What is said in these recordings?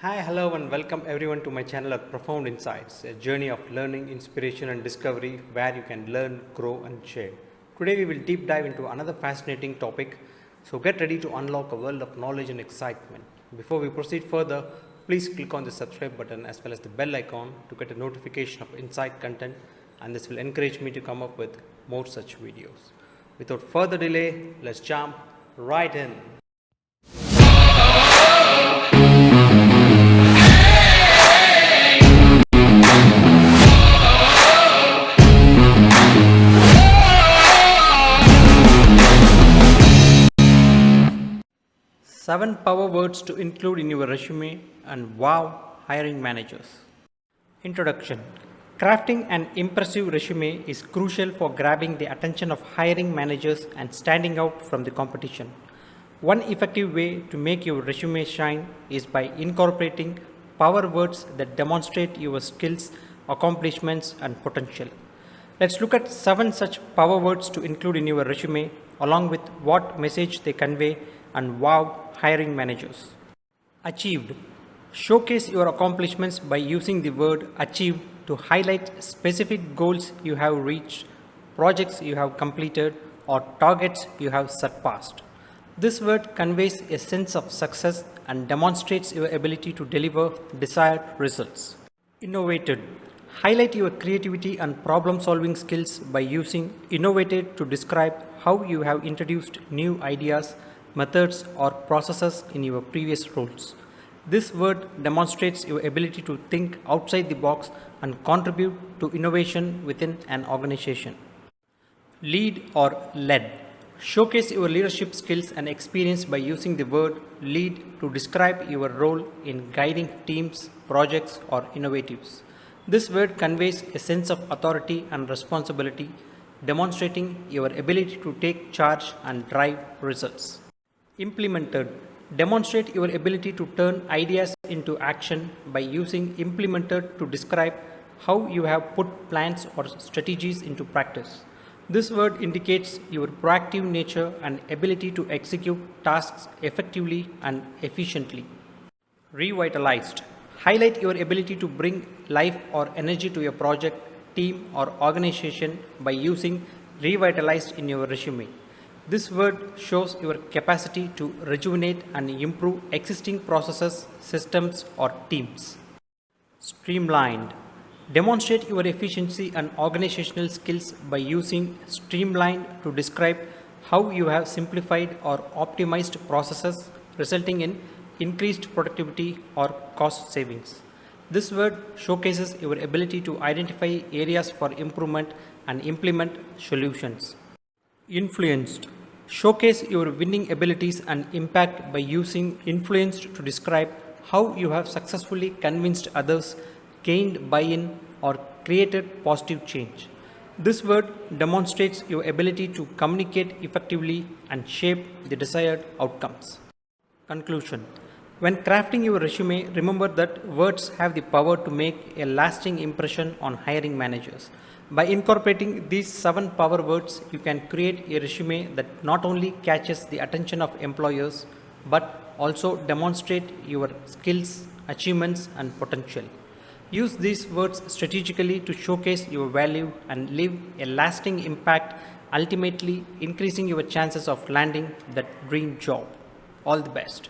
Hi, hello, and welcome everyone to my channel at Profound Insights, a journey of learning, inspiration, and discovery where you can learn, grow, and share. Today, we will deep dive into another fascinating topic. So, get ready to unlock a world of knowledge and excitement. Before we proceed further, please click on the subscribe button as well as the bell icon to get a notification of insight content, and this will encourage me to come up with more such videos. Without further delay, let's jump right in. 7 power words to include in your resume and wow hiring managers. Introduction. Crafting an impressive resume is crucial for grabbing the attention of hiring managers and standing out from the competition. One effective way to make your resume shine is by incorporating power words that demonstrate your skills, accomplishments, and potential. Let's look at 7 such power words to include in your resume, along with what message they convey and wow hiring managers. Achieved. Showcase your accomplishments by using the word achieved to highlight specific goals you have reached, projects you have completed, or targets you have surpassed. This word conveys a sense of success and demonstrates your ability to deliver desired results. Innovated. Highlight your creativity and problem-solving skills by using innovated to describe how you have introduced new ideas, methods, or processes in your previous roles. This word demonstrates your ability to think outside the box and contribute to innovation within an organization. Lead or led. Showcase your leadership skills and experience by using the word lead to describe your role in guiding teams, projects, or innovatives. This word conveys a sense of authority and responsibility, demonstrating your ability to take charge and drive results. Implemented. Demonstrate your ability to turn ideas into action by using implemented to describe how you have put plans or strategies into practice. This word indicates your proactive nature and ability to execute tasks effectively and efficiently. Revitalized. Highlight your ability to bring life or energy to your project, team, or organization by using revitalized in your resume. This word shows your capacity to rejuvenate and improve existing processes, systems, or teams. Streamlined. Demonstrate your efficiency and organizational skills by using streamlined to describe how you have simplified or optimized processes, resulting in increased productivity or cost savings. This word showcases your ability to identify areas for improvement and implement solutions. Influenced. Showcase your winning abilities and impact by using influenced to describe how you have successfully convinced others, gained buy-in, or created positive change. This word demonstrates your ability to communicate effectively and shape the desired outcomes. Conclusion. When crafting your resume, remember that words have the power to make a lasting impression on hiring managers. By incorporating these 7 power words, you can create a resume that not only catches the attention of employers, but also demonstrate your skills, achievements, and potential. Use these words strategically to showcase your value and leave a lasting impact, ultimately increasing your chances of landing that dream job. All the best.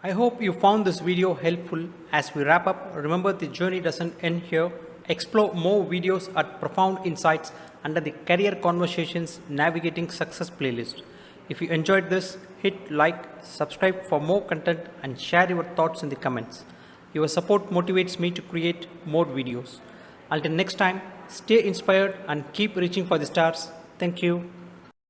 I hope you found this video helpful. As we wrap up, remember the journey doesn't end here. Explore more videos at Profound Insights under the Career Conversations Navigating Success playlist. If you enjoyed this, hit like, subscribe for more content, and share your thoughts in the comments. Your support motivates me to create more videos. Until next time, stay inspired and keep reaching for the stars. Thank you.